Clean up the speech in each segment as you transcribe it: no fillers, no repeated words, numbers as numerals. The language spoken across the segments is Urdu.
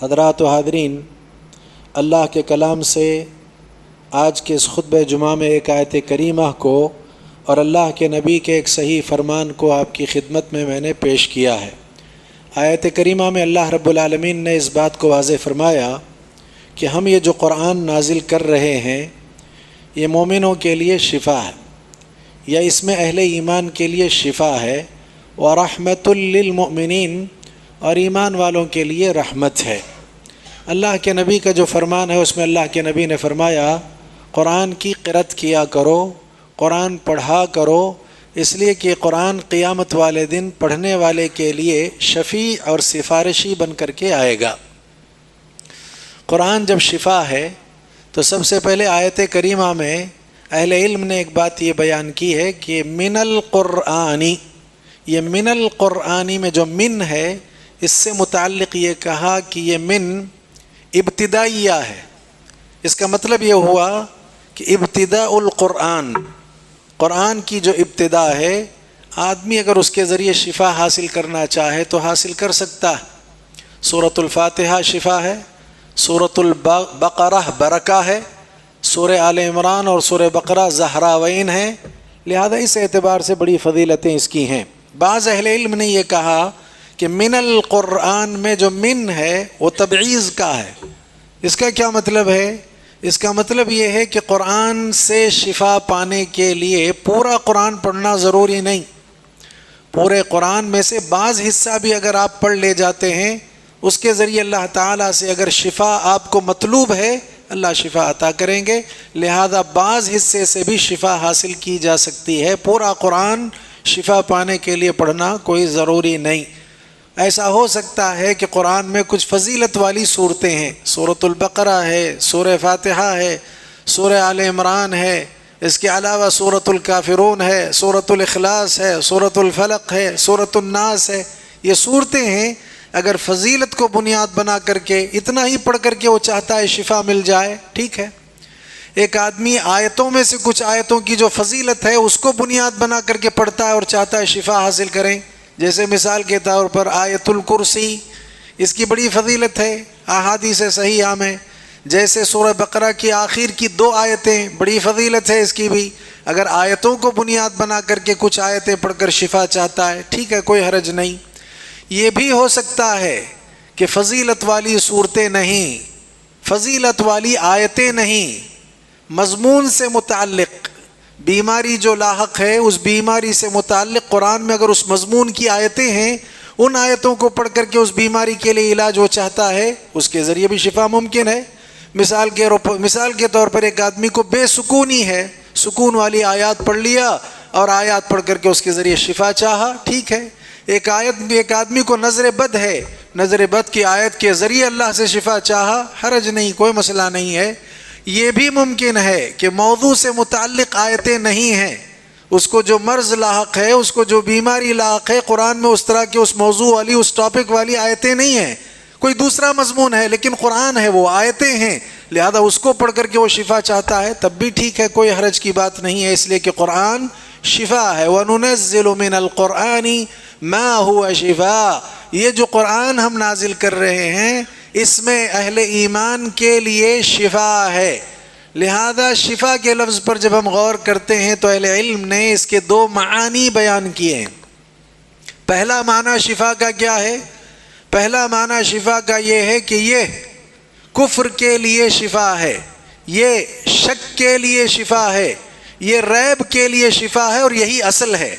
حضرات و حاضرین، اللہ کے کلام سے آج کے اس خطبہ جمعہ میں ایک آیت کریمہ کو اور اللہ کے نبی کے ایک صحیح فرمان کو آپ کی خدمت میں نے پیش کیا ہے۔ آیت کریمہ میں اللہ رب العالمین نے اس بات کو واضح فرمایا کہ ہم یہ جو قرآن نازل کر رہے ہیں یہ مومنوں کے لیے شفا ہے، یا اس میں اہل ایمان کے لیے شفا ہے، وَرَحْمَةٌ لِّلْمُؤْمِنِينَ، اور ایمان والوں کے لیے رحمت ہے۔ اللہ کے نبی کا جو فرمان ہے اس میں اللہ کے نبی نے فرمایا قرآن کی قرأت کیا کرو، قرآن پڑھا کرو، اس لیے کہ قرآن قیامت والے دن پڑھنے والے کے لیے شفیع اور سفارشی بن کر کے آئے گا۔ قرآن جب شفا ہے تو سب سے پہلے آیت کریمہ میں اہل علم نے ایک بات یہ بیان کی ہے کہ من القرآنی، یہ من القرآنی میں جو من ہے اس سے متعلق یہ کہا کہ یہ من ابتدائیہ ہے۔ اس کا مطلب یہ ہوا کہ ابتداء القرآن، قرآن کی جو ابتدا ہے، آدمی اگر اس کے ذریعے شفا حاصل کرنا چاہے تو حاصل کر سکتا ہے۔ سورۃ الفاتحہ شفا ہے، سورۃ البقرہ برکہ ہے، سورہ آل عمران اور سورہ بقرہ زہراوین ہیں، لہذا اس اعتبار سے بڑی فضیلتیں اس کی ہیں۔ بعض اہل علم نے یہ کہا کہ من القرآن میں جو من ہے وہ تبعیض کا ہے۔ اس کا کیا مطلب ہے؟ اس کا مطلب یہ ہے کہ قرآن سے شفا پانے کے لیے پورا قرآن پڑھنا ضروری نہیں، پورے قرآن میں سے بعض حصہ بھی اگر آپ پڑھ لے جاتے ہیں اس کے ذریعے اللہ تعالیٰ سے اگر شفا آپ کو مطلوب ہے اللہ شفا عطا کریں گے، لہذا بعض حصے سے بھی شفا حاصل کی جا سکتی ہے۔ پورا قرآن شفا پانے کے لیے پڑھنا کوئی ضروری نہیں۔ ایسا ہو سکتا ہے کہ قرآن میں کچھ فضیلت والی صورتیں ہیں، سورۃ البقرہ ہے، سورہ فاتحہ ہے، سورہ آل عمران ہے، اس کے علاوہ سورۃ الکافرون ہے، سورۃ الاخلاص ہے، سورۃ الفلق ہے، سورۃ الناس ہے۔ یہ صورتیں ہیں، اگر فضیلت کو بنیاد بنا کر کے اتنا ہی پڑھ کر کے وہ چاہتا ہے شفا مل جائے، ٹھیک ہے۔ ایک آدمی آیتوں میں سے کچھ آیتوں کی جو فضیلت ہے اس کو بنیاد بنا کر کے پڑھتا ہے اور چاہتا ہے شفا حاصل کریں، جیسے مثال کے طور پر آیت الکرسی، اس کی بڑی فضیلت ہے، احادیث صحیحہ میں۔ جیسے سورہ بقرہ کی آخر کی 2 آیتیں، بڑی فضیلت ہے اس کی بھی۔ اگر آیتوں کو بنیاد بنا کر کے کچھ آیتیں پڑھ کر شفا چاہتا ہے، ٹھیک ہے، کوئی حرج نہیں۔ یہ بھی ہو سکتا ہے کہ فضیلت والی صورتیں نہیں، فضیلت والی آیتیں نہیں، مضمون سے متعلق بیماری جو لاحق ہے اس بیماری سے متعلق قرآن میں اگر اس مضمون کی آیتیں ہیں، ان آیتوں کو پڑھ کر کے اس بیماری کے لیے علاج وہ چاہتا ہے، اس کے ذریعے بھی شفا ممکن ہے۔ مثال کے طور پر ایک آدمی کو بے سکونی ہے، سکون والی آیات پڑھ لیا اور آیات پڑھ کر کے اس کے ذریعے شفا چاہا، ٹھیک ہے۔ ایک آدمی کو نظر بد ہے، نظر بد کی آیت کے ذریعے اللہ سے شفا چاہا، حرج نہیں، کوئی مسئلہ نہیں ہے۔ یہ بھی ممکن ہے کہ موضوع سے متعلق آیتیں نہیں ہیں، اس کو جو مرض لاحق ہے، اس کو جو بیماری لاحق ہے، قرآن میں اس طرح کے اس موضوع والی، اس ٹاپک والی آیتیں نہیں ہیں، کوئی دوسرا مضمون ہے لیکن قرآن ہے، وہ آیتیں ہیں، لہذا اس کو پڑھ کر کے وہ شفا چاہتا ہے، تب بھی ٹھیک ہے، کوئی حرج کی بات نہیں ہے، اس لیے کہ قرآن شفا ہے۔ وَنُنَزِّلُ مِنَ الْقُرْآنِ مَا هُوَ شِفَاءٌ، یہ جو قرآن ہم نازل کر رہے ہیں اس میں اہل ایمان کے لیے شفا ہے۔ لہذا شفا کے لفظ پر جب ہم غور کرتے ہیں تو اہل علم نے اس کے 2 معانی بیان کیے ہیں۔ پہلا معنی شفا کا کیا ہے؟ پہلا معنی شفا کا یہ ہے کہ یہ کفر کے لیے شفا ہے، یہ شک کے لیے شفا ہے، یہ ریب کے لیے شفا ہے، اور یہی اصل ہے۔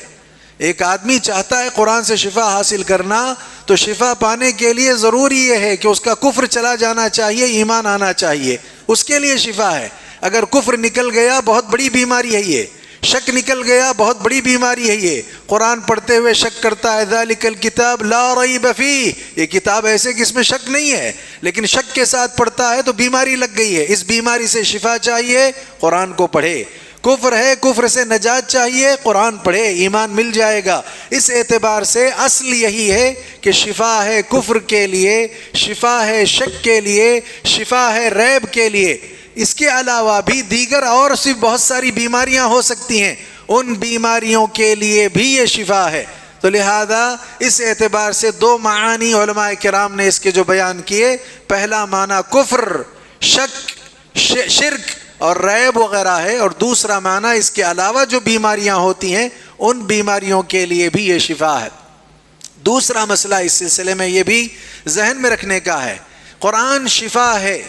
ایک آدمی چاہتا ہے قرآن سے شفا حاصل کرنا تو شفا پانے کے لیے ضروری یہ ہے کہ اس کا کفر چلا جانا چاہیے، ایمان آنا چاہیے، اس کے لیے شفا ہے۔ اگر کفر نکل گیا بہت بڑی بیماری ہے، یہ شک نکل گیا بہت بڑی بیماری ہے، یہ قرآن پڑھتے ہوئے شک کرتا ہے، ذالک الکتاب لا ریب فیہ، یہ کتاب ایسے کہ اس میں شک نہیں ہے، لیکن شک کے ساتھ پڑھتا ہے تو بیماری لگ گئی ہے، اس بیماری سے شفا چاہیے، قرآن کو پڑھے۔ کفر ہے، کفر سے نجات چاہیے، قرآن پڑھے، ایمان مل جائے گا۔ اس اعتبار سے اصل یہی ہے کہ شفا ہے کفر کے لیے، شفا ہے شک کے لیے، شفا ہے ریب کے لیے۔ اس کے علاوہ بھی دیگر اور بہت ساری بیماریاں ہو سکتی ہیں، ان بیماریوں کے لیے بھی یہ شفا ہے۔ تو لہذا اس اعتبار سے دو معانی علماء کرام نے اس کے جو بیان کیے، پہلا معنی کفر، شک، شرک اور ریب وغیرہ ہے، اور دوسرا معنی اس کے علاوہ جو بیماریاں ہوتی ہیں ان بیماریوں کے لیے بھی یہ شفا ہے۔ دوسرا مسئلہ اس سلسلے میں یہ بھی ذہن میں رکھنے کا ہے، قرآن شفا ہے۔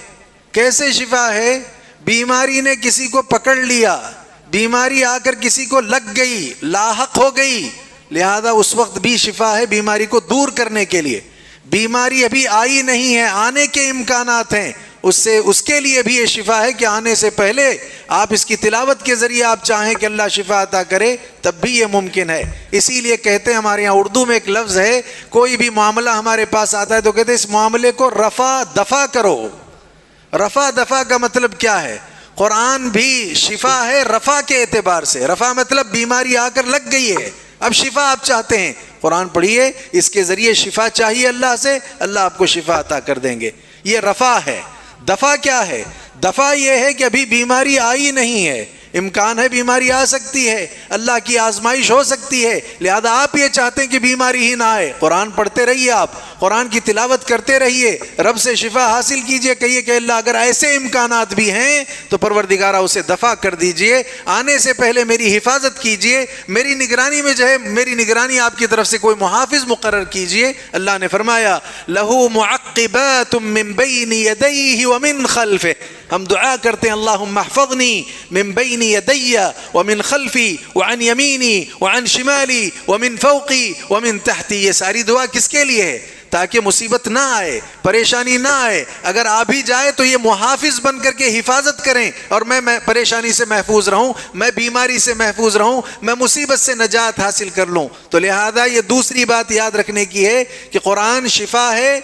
کیسے شفا ہے؟ بیماری نے کسی کو پکڑ لیا، بیماری آ کر کسی کو لگ گئی، لاحق ہو گئی، لہذا اس وقت بھی شفا ہے بیماری کو دور کرنے کے لیے۔ بیماری ابھی آئی نہیں ہے، آنے کے امکانات ہیں، اس کے لیے بھی یہ شفا ہے کہ آنے سے پہلے آپ اس کی تلاوت کے ذریعے آپ چاہیں کہ اللہ شفا عطا کرے، تب بھی یہ ممکن ہے۔ اسی لیے کہتے ہیں، ہمارے یہاں اردو میں ایک لفظ ہے، کوئی بھی معاملہ ہمارے پاس آتا ہے تو کہتے ہیں اس معاملے کو رفع دفع کرو۔ رفع دفع کا مطلب کیا ہے؟ قرآن بھی شفا ہے رفع کے اعتبار سے۔ رفع مطلب بیماری آ کر لگ گئی ہے، اب شفا آپ چاہتے ہیں، قرآن پڑھیے، اس کے ذریعے شفا چاہیے اللہ سے، اللہ آپ کو شفا عطا کر دیں گے، یہ رفع ہے۔ دفع کیا ہے؟ دفع یہ ہے کہ ابھی بیماری آئی نہیں ہے، امکان ہے بیماری آ سکتی ہے، اللہ کی آزمائش ہو سکتی ہے، لہذا آپ یہ چاہتے ہیں کہ بیماری ہی نہ آئے، قرآن پڑھتے رہیے، آپ قرآن کی تلاوت کرتے رہیے، رب سے شفا حاصل کیجئے، کہیے کہ اللہ اگر ایسے امکانات بھی ہیں تو پروردگارہ اسے دفع کر دیجئے، آنے سے پہلے میری حفاظت کیجئے، میری نگرانی میں جو ہے میری نگرانی آپ کی طرف سے کوئی محافظ مقرر کیجئے۔ اللہ نے فرمایا لَهُ مُعَقِّبَاتٌ مِّن بَيْنِ يَدَيْهِ وَمِن خَلْفِهِ، ہم دعا کرتے ہیں اللہم احفظنی من بین یدی ومن خلفی وعن یمینی وعن شمالی ومن فوقی ومن تحتی۔ یہ ساری دعا کس کے لیے ہے؟ تاکہ مصیبت نہ آئے، پریشانی نہ آئے، اگر آ بھی جائے تو یہ محافظ بن کر کے حفاظت کریں، اور میں پریشانی سے محفوظ رہوں، میں بیماری سے محفوظ رہوں، میں مصیبت سے نجات حاصل کر لوں۔ تو لہذا یہ دوسری بات یاد رکھنے کی ہے کہ قرآن شفا ہے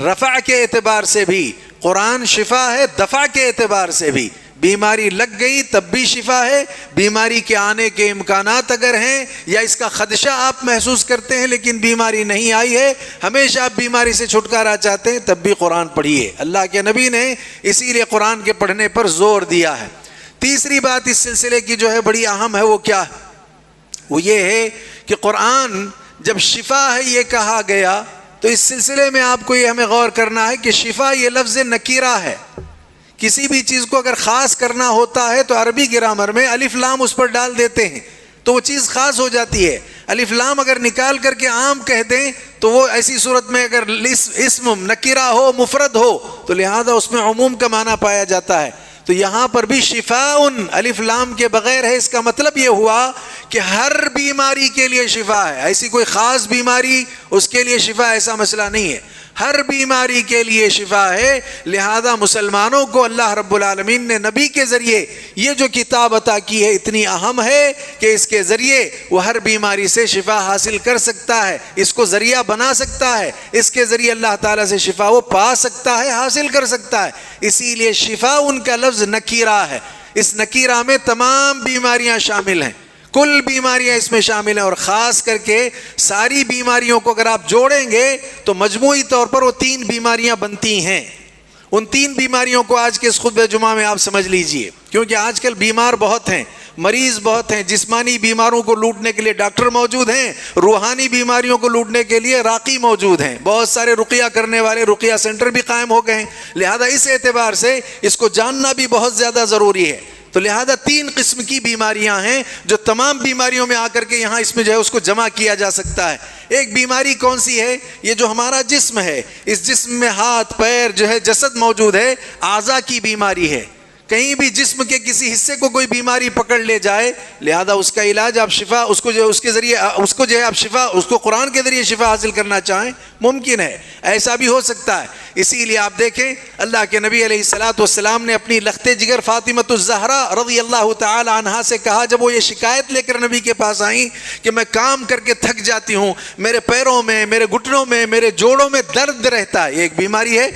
رفع کے اعتبار سے بھی، قرآن شفا ہے دفع کے اعتبار سے بھی۔ بیماری لگ گئی تب بھی شفا ہے، بیماری کے آنے کے امکانات اگر ہیں یا اس کا خدشہ آپ محسوس کرتے ہیں لیکن بیماری نہیں آئی ہے، ہمیشہ آپ بیماری سے چھٹکارا چاہتے ہیں، تب بھی قرآن پڑھیے۔ اللہ کے نبی نے اسی لیے قرآن کے پڑھنے پر زور دیا ہے۔ تیسری بات اس سلسلے کی جو ہے بڑی اہم ہے، وہ کیا ہے؟ وہ یہ ہے کہ قرآن جب شفا ہے یہ کہا گیا تو اس سلسلے میں آپ کو یہ ہمیں غور کرنا ہے کہ شفا یہ لفظ نکیرہ ہے۔ کسی بھی چیز کو اگر خاص کرنا ہوتا ہے تو عربی گرامر میں الف لام اس پر ڈال دیتے ہیں تو وہ چیز خاص ہو جاتی ہے۔ الف لام اگر نکال کر کے عام کہہ دیں تو وہ ایسی صورت میں اگر اسم نکیرہ ہو مفرد ہو تو لہذا اس میں عموم کا معنی پایا جاتا ہے۔ تو یہاں پر بھی شفاء الف لام کے بغیر ہے، اس کا مطلب یہ ہوا کہ ہر بیماری کے لیے شفا ہے، ایسی کوئی خاص بیماری اس کے لیے شفا ایسا مسئلہ نہیں ہے، ہر بیماری کے لیے شفا ہے۔ لہذا مسلمانوں کو اللہ رب العالمین نے نبی کے ذریعے یہ جو کتاب عطا کی ہے اتنی اہم ہے کہ اس کے ذریعے وہ ہر بیماری سے شفا حاصل کر سکتا ہے، اس کو ذریعہ بنا سکتا ہے، اس کے ذریعے اللہ تعالیٰ سے شفا وہ پا سکتا ہے، حاصل کر سکتا ہے۔ اسی لیے شفا ان کا لفظ نکیرہ ہے، اس نکیرہ میں تمام بیماریاں شامل ہیں، کل بیماریاں اس میں شامل ہیں، اور خاص کر کے ساری بیماریوں کو اگر آپ جوڑیں گے تو مجموعی طور پر وہ 3 بیماریاں بنتی ہیں۔ ان 3 بیماریوں کو آج کے اس خطبہ جمعہ میں آپ سمجھ لیجئے، کیونکہ آج کل بیمار بہت ہیں، مریض بہت ہیں، جسمانی بیماروں کو لوٹنے کے لیے ڈاکٹر موجود ہیں، روحانی بیماریوں کو لوٹنے کے لیے راقی موجود ہیں، بہت سارے رقیہ کرنے والے رقیہ سینٹر بھی قائم ہو گئے ہیں۔ لہذا اس اعتبار سے اس کو جاننا بھی بہت زیادہ ضروری ہے۔ تو لہذا 3 قسم کی بیماریاں ہیں جو تمام بیماریوں میں آ کر کے یہاں اس میں جو ہے اس کو جمع کیا جا سکتا ہے۔ ایک بیماری کون سی ہے؟ یہ جو ہمارا جسم ہے، اس جسم میں ہاتھ پیر جو ہے جسد موجود ہے، اعضاء کی بیماری ہے۔ کہیں بھی جسم کے کسی حصے کو کوئی بیماری پکڑ لے جائے، لہذا اس کا علاج آپ شفا اس کو جو اس کے ذریعے اس کو جو ہے آپ شفا اس کو قرآن کے ذریعے شفا حاصل کرنا چاہیں ممکن ہے، ایسا بھی ہو سکتا ہے۔ اسی لیے آپ دیکھیں اللہ کے نبی علیہ الصلاۃ والسلام نے اپنی لخت جگر فاطمۃ الزہرا رضی اللہ تعالی عنہا سے کہا، جب وہ یہ شکایت لے کر نبی کے پاس آئیں کہ میں کام کر کے تھک جاتی ہوں، میرے پیروں میں، میرے گھٹنوں میں، میرے جوڑوں میں درد رہتا ہے، یہ ایک بیماری ہے،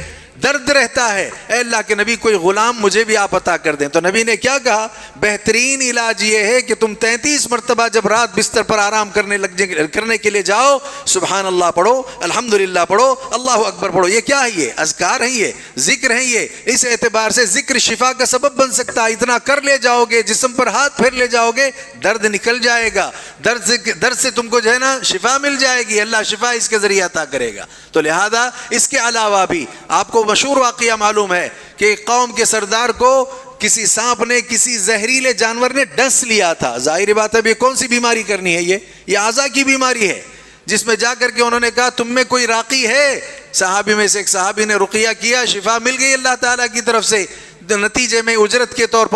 درد رہتا ہے، اے اللہ کے نبی کوئی غلام مجھے بھی آپ عطا کر دیں. تو نبی نے کیا کہا؟ بہترین علاج یہ ہے کہ تم 33 مرتبہ جب رات بستر پر آرام کرنے کے لیے جاؤ، سبحان اللہ پڑھو، الحمدللہ پڑھو، اللہ اکبر پڑھو. یہ کیا ہے؟ یہ اذکار ہیں، یہ ذکر ہیں. یہ اس اعتبار سے ذکر شفا کا سبب بن سکتا ہے. اتنا کر لے جاؤ گے، جسم پر ہاتھ پھیر لے جاؤ گے، درد نکل جائے گا. درد سے تم کو جو ہے نا شفا مل جائے گی. اللہ شفا اس کے ذریعے عطا کرے گا. تو لہذا اس کے علاوہ بھی آپ کو مشہور واقعہ معلوم ہے کہ ایک قوم کے سردار کو کسی سانپ نے، کسی زہریلے جانور نے ڈس لیا تھا. ظاہر بات ہے یہ کون سی بیماری کرنی ہے؟ یہ اعضاء کی بیماری ہے، جس میں جا کر کے انہوں نے کہا تم میں کوئی راقی ہے؟ صحابی میں سے ایک صحابی نے رقیہ کیا، شفا مل گئی اللہ تعالیٰ کی طرف سے. نتیجے میں اجرت کے طور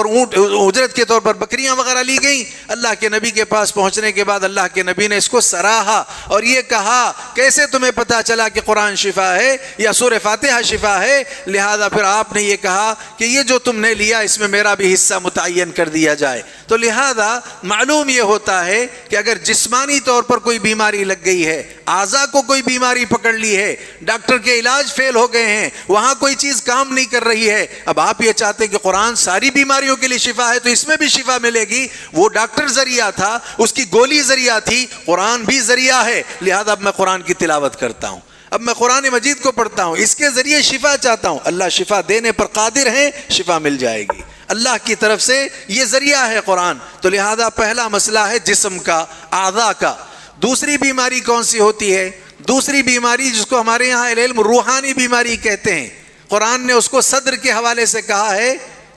پر بکریاں وغیرہ لی گئیں. اللہ کے نبی کے پاس پہنچنے کے بعد اللہ کے نبی نے اس کو سراہا اور یہ کہا کیسے تمہیں پتا چلا کہ قرآن شفا ہے یا سورہ فاتحہ شفا ہے؟ لہذا پھر آپ نے یہ کہا کہ یہ جو تم نے لیا اس میں میرا بھی حصہ متعین کر دیا جائے. تو لہذا معلوم یہ ہوتا ہے کہ اگر جسمانی طور پر کوئی بیماری لگ گئی ہے، اعضاء کو کوئی بیماری پکڑ لی ہے، ڈاکٹر کے علاج فیل ہو گئے ہیں، وہاں کوئی چیز کام نہیں کر رہی ہے، اب آپ یہ چاہتے کہ قرآن ساری بیماریوں کے لیے شفا ہے تو اس میں بھی شفا ملے گی. وہ ڈاکٹر ذریعہ تھا، اس کی گولی ذریعہ تھی، قرآن بھی ذریعہ ہے. لہذا اب میں قرآن کی تلاوت کرتا ہوں، اب میں قرآن مجید کو پڑھتا ہوں، اس کے ذریعے شفا چاہتا ہوں. اللہ شفا دینے پر قادر ہیں، شفا مل جائے گی اللہ کی طرف سے. یہ ذریعہ ہے قرآن. تو لہذا پہلا مسئلہ ہے جسم کا، اعضاء کا. دوسری بیماری کون سی ہوتی ہے؟ دوسری بیماری جس کو ہمارے یہاں علم روحانی بیماری کہتے ہیں. قرآن نے اس کو صدر کے حوالے سے کہا ہے.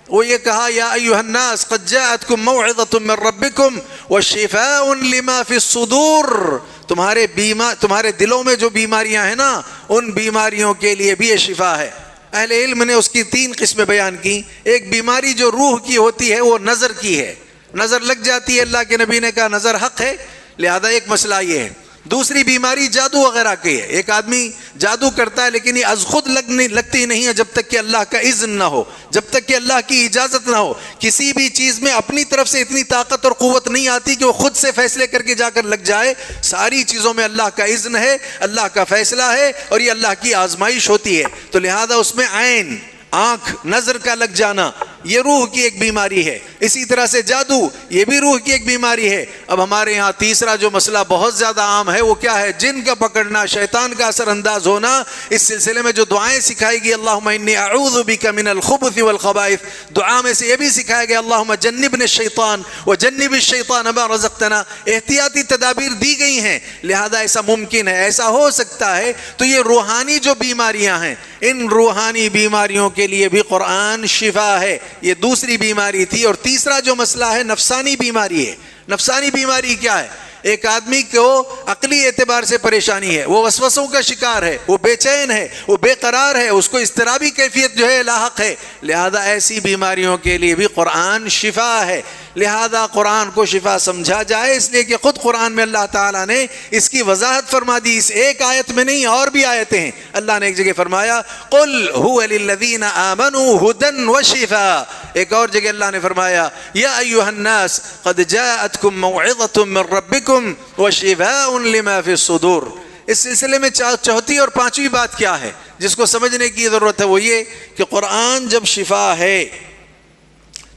وہ یہ کہا یا ایھا الناس قد جاءتکم موعظۃ من ربکم وشفاء لما فی الصدور. تمہارے دلوں میں جو بیماریاں ہیں نا، ان بیماریوں کے لیے بھی یہ شفا ہے. اہل علم نے اس کی 3 قسمیں بیان کی. ایک بیماری جو روح کی ہوتی ہے وہ نظر کی ہے، نظر لگ جاتی ہے. اللہ کے نبی نے کہا نظر حق ہے، لہذا ایک مسئلہ یہ ہے. دوسری بیماری جادو وغیرہ کی ہے. ایک آدمی جادو کرتا ہے لیکن یہ از خود لگتی نہیں ہے جب تک کہ اللہ کا اذن نہ ہو، جب تک کہ اللہ کی اجازت نہ ہو. کسی بھی چیز میں اپنی طرف سے اتنی طاقت اور قوت نہیں آتی کہ وہ خود سے فیصلے کر کے جا کر لگ جائے. ساری چیزوں میں اللہ کا اذن ہے، اللہ کا فیصلہ ہے اور یہ اللہ کی آزمائش ہوتی ہے. تو لہذا اس میں عین، آنکھ، نظر کا لگ جانا یہ روح کی ایک بیماری ہے. اسی طرح سے جادو یہ بھی روح کی ایک بیماری ہے. اب ہمارے یہاں تیسرا جو مسئلہ بہت زیادہ عام ہے وہ کیا ہے؟ جن کا پکڑنا، شیطان کا اثر انداز ہونا. اس سلسلے میں جو دعائیں سکھائی گئی، اللہم انی اعوذ بک من الخبث والخبائث، دعا میں سے یہ بھی سکھایا گیا اللہم جنبنا الشیطان وجنب الشیطان ما رزقتنا. احتیاطی تدابیر دی گئی ہیں. لہذا ایسا ممکن ہے، ایسا ہو سکتا ہے. تو یہ روحانی جو بیماریاں ہیں، ان روحانی بیماریوں کے لیے بھی قرآن شفا ہے. یہ دوسری بیماری تھی. اور تیسرا جو مسئلہ ہے نفسانی بیماری ہے. نفسانی بیماری کیا ہے؟ ایک آدمی کو عقلی اعتبار سے پریشانی ہے، وہ وسوسوں کا شکار ہے، وہ بے چین ہے، وہ بے قرار ہے، اس کو اضطرابی کیفیت جو ہے لاحق ہے. لہذا ایسی بیماریوں کے لیے بھی قرآن شفا ہے. لہذا قرآن کو شفا سمجھا جائے، اس لیے کہ خود قرآن میں اللہ تعالیٰ نے اس کی وضاحت فرما دی. اس ایک آیت میں نہیں، اور بھی آیتیں ہیں. اللہ نے ایک جگہ فرمایا قل هو للذین آمنوا هدى وشفاء. ایک اور جگہ اللہ نے فرمایا یا ایھا الناس قد جاءتکم موعظۃ من ربکم وشفاء لما فی الصدور. اس سلسلے میں چوتھی اور پانچویں بات کیا ہے جس کو سمجھنے کی ضرورت ہے، وہ یہ کہ قرآن جب شفا ہے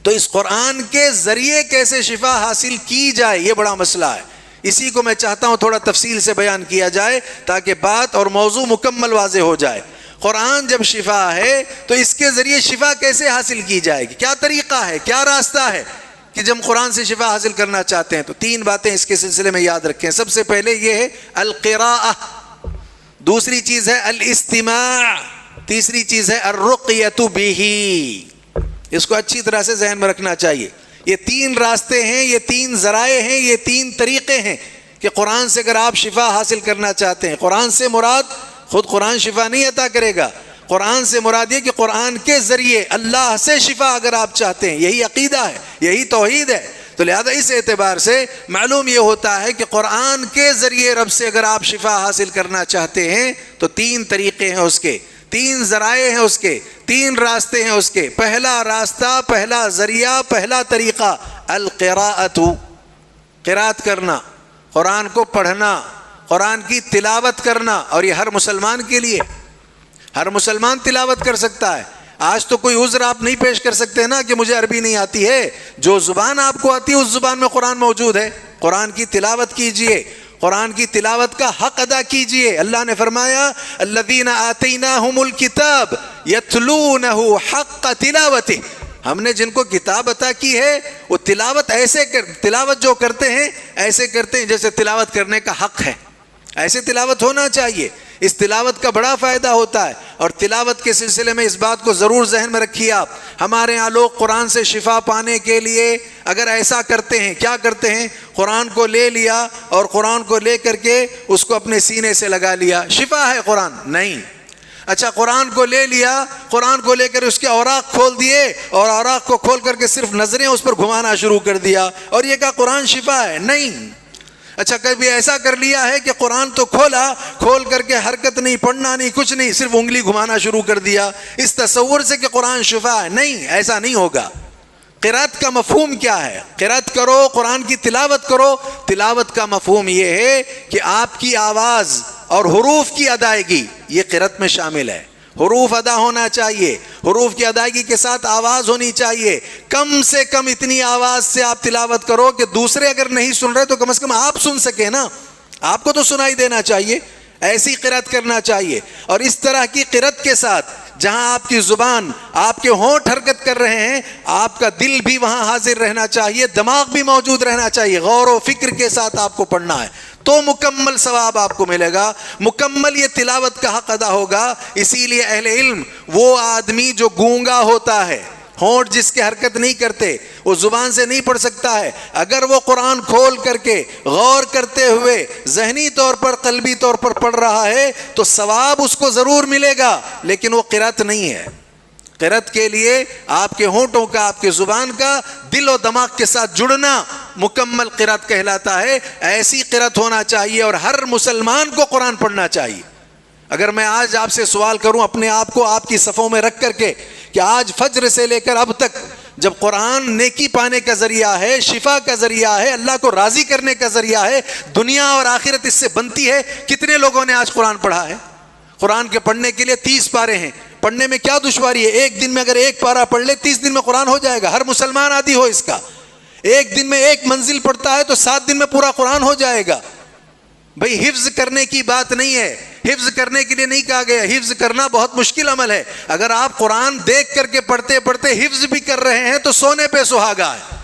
تو اس قرآن کے ذریعے کیسے شفا حاصل کی جائے، یہ بڑا مسئلہ ہے. اسی کو میں چاہتا ہوں تھوڑا تفصیل سے بیان کیا جائے تاکہ بات اور موضوع مکمل واضح ہو جائے. قرآن جب شفا ہے تو اس کے ذریعے شفا کیسے حاصل کی جائے گی، کیا طریقہ ہے، کیا راستہ ہے کہ جب قرآن سے شفا حاصل کرنا چاہتے ہیں. تو 3 باتیں اس کے سلسلے میں یاد رکھیں. سب سے پہلے یہ ہے القراءہ، دوسری چیز ہے الاستماع، تیسری چیز ہے الرقیۃ بہ. اس کو اچھی طرح سے ذہن میں رکھنا چاہیے. یہ 3 راستے ہیں، یہ 3 ذرائع ہیں، یہ 3 طریقے ہیں کہ قرآن سے اگر آپ شفا حاصل کرنا چاہتے ہیں. قرآن سے مراد خود قرآن شفا نہیں عطا کرے گا. قرآن سے مراد یہ کہ قرآن کے ذریعے اللہ سے شفا اگر آپ چاہتے ہیں. یہی عقیدہ ہے، یہی توحید ہے. تو لہذا اس اعتبار سے معلوم یہ ہوتا ہے کہ قرآن کے ذریعے رب سے اگر آپ شفا حاصل کرنا چاہتے ہیں تو 3 طریقے ہیں اس کے، 3 ذرائع ہیں اس کے، 3 راستے ہیں اس کے. پہلا راستہ، پہلا ذریعہ، پہلا طریقہ القراءۃ، قرات کرنا، قرآن کو پڑھنا، قرآن کی تلاوت کرنا. اور یہ ہر مسلمان کے لیے، ہر مسلمان تلاوت کر سکتا ہے. آج تو کوئی عذر آپ نہیں پیش کر سکتے نا کہ مجھے عربی نہیں آتی ہے. جو زبان آپ کو آتی ہے اس زبان میں قرآن موجود ہے. قرآن کی تلاوت کیجئے, قرآن کی تلاوت کا حق ادا کیجئے. اللہ نے فرمایا الذین آتیناہم الکتاب یتلونہ حق تلاوتہ, ہم نے جن کو کتاب عطا کی ہے وہ تلاوت جو کرتے ہیں ایسے کرتے ہیں جیسے تلاوت کرنے کا حق ہے. ایسے تلاوت ہونا چاہیے. اس تلاوت کا بڑا فائدہ ہوتا ہے. اور تلاوت کے سلسلے میں اس بات کو ضرور ذہن میں رکھیے آپ, ہمارے یہاں لوگ قرآن سے شفا پانے کے لیے اگر ایسا کرتے ہیں, کیا کرتے ہیں, قرآن کو لے لیا اور قرآن کو لے کر کے اس کو اپنے سینے سے لگا لیا, شفا ہے قرآن نہیں. اچھا قرآن کو لے لیا, قرآن کو لے کر اس کے اوراق کھول دیے اور اوراق کو کھول کر کے صرف نظریں اس پر گھمانا شروع کر دیا اور یہ کہا قرآن شفا ہے, نہیں. اچھا کبھی ایسا کر لیا ہے کہ قرآن تو کھولا, کھول کر کے حرکت نہیں, پڑھنا نہیں, کچھ نہیں, صرف انگلی گھمانا شروع کر دیا اس تصور سے کہ قرآن شفا ہے. نہیں, ایسا نہیں ہوگا. قرأت کا مفہوم کیا ہے؟ قرأت کرو, قرآن کی تلاوت کرو. تلاوت کا مفہوم یہ ہے کہ آپ کی آواز اور حروف کی ادائیگی یہ قرأت میں شامل ہے. حروف ادا ہونا چاہیے, حروف کی ادائیگی کے ساتھ آواز ہونی چاہیے. کم سے کم اتنی آواز سے آپ تلاوت کرو کہ دوسرے اگر نہیں سن رہے تو کم از کم آپ سن سکیں نا, آپ کو تو سنائی دینا چاہیے. ایسی قرأت کرنا چاہیے. اور اس طرح کی قرأت کے ساتھ جہاں آپ کی زبان, آپ کے ہونٹ حرکت کر رہے ہیں, آپ کا دل بھی وہاں حاضر رہنا چاہیے, دماغ بھی موجود رہنا چاہیے. غور و فکر کے ساتھ آپ کو پڑھنا ہے تو مکمل ثواب آپ کو ملے گا, مکمل یہ تلاوت کا حق ادا ہوگا. اسی لیے اہل علم, وہ آدمی جو گونگا ہوتا ہے, ہونٹ جس کے حرکت نہیں کرتے, وہ زبان سے نہیں پڑھ سکتا ہے, اگر وہ قرآن کھول کر کے غور کرتے ہوئے ذہنی طور پر, قلبی طور پر پڑھ رہا ہے تو ثواب اس کو ضرور ملے گا, لیکن وہ قرأت نہیں ہے. قرأت کے لیے آپ کے ہونٹوں کا, آپ کے زبان کا دل و دماغ کے ساتھ جڑنا مکمل قرأت کہلاتا ہے. ایسی قرأت ہونا چاہیے اور ہر مسلمان کو قرآن پڑھنا چاہیے. اگر میں آج آپ سے سوال کروں اپنے آپ کو آپ کی صفوں میں رکھ کر کے کہ آج فجر سے لے کر اب تک جب قرآن نیکی پانے کا ذریعہ ہے, شفا کا ذریعہ ہے, اللہ کو راضی کرنے کا ذریعہ ہے, دنیا اور آخرت اس سے بنتی ہے, کتنے لوگوں نے آج قرآن پڑھا ہے؟ قرآن کے پڑھنے کے لیے 30 پارے ہیں. پڑھنے میں کیا دشواری ہے؟ ایک دن میں اگر ایک پارہ پڑھ لے 30 دن میں قرآن ہو جائے گا. ہر مسلمان عادی ہو اس کا. ایک دن میں ایک منزل پڑھتا ہے تو 7 دن میں پورا قرآن ہو جائے گا. بھئی حفظ کرنے کی بات نہیں ہے, حفظ کرنے کے لیے نہیں کہا گیا. حفظ کرنا بہت مشکل عمل ہے. اگر آپ قرآن دیکھ کر کے پڑھتے پڑھتے حفظ بھی کر رہے ہیں تو سونے پہ سہاگا ہے.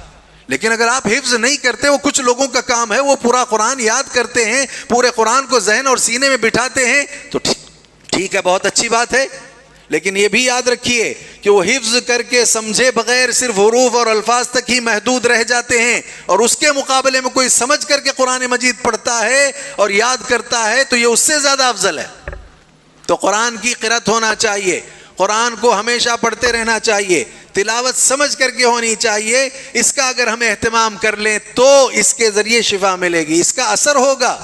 لیکن اگر آپ حفظ نہیں کرتے, وہ کچھ لوگوں کا کام ہے, وہ پورا قرآن یاد کرتے ہیں, پورے قرآن کو ذہن اور سینے میں بٹھاتے ہیں, تو ٹھیک ہے, بہت اچھی بات ہے. لیکن یہ بھی یاد رکھیے کہ وہ حفظ کر کے سمجھے بغیر صرف حروف اور الفاظ تک ہی محدود رہ جاتے ہیں, اور اس کے مقابلے میں کوئی سمجھ کر کے قرآن مجید پڑھتا ہے اور یاد کرتا ہے تو یہ اس سے زیادہ افضل ہے. تو قرآن کی قرأت ہونا چاہیے, قرآن کو ہمیشہ پڑھتے رہنا چاہیے, تلاوت سمجھ کر کے ہونی چاہیے. اس کا اگر ہم اہتمام کر لیں تو اس کے ذریعے شفا ملے گی, اس کا اثر ہوگا.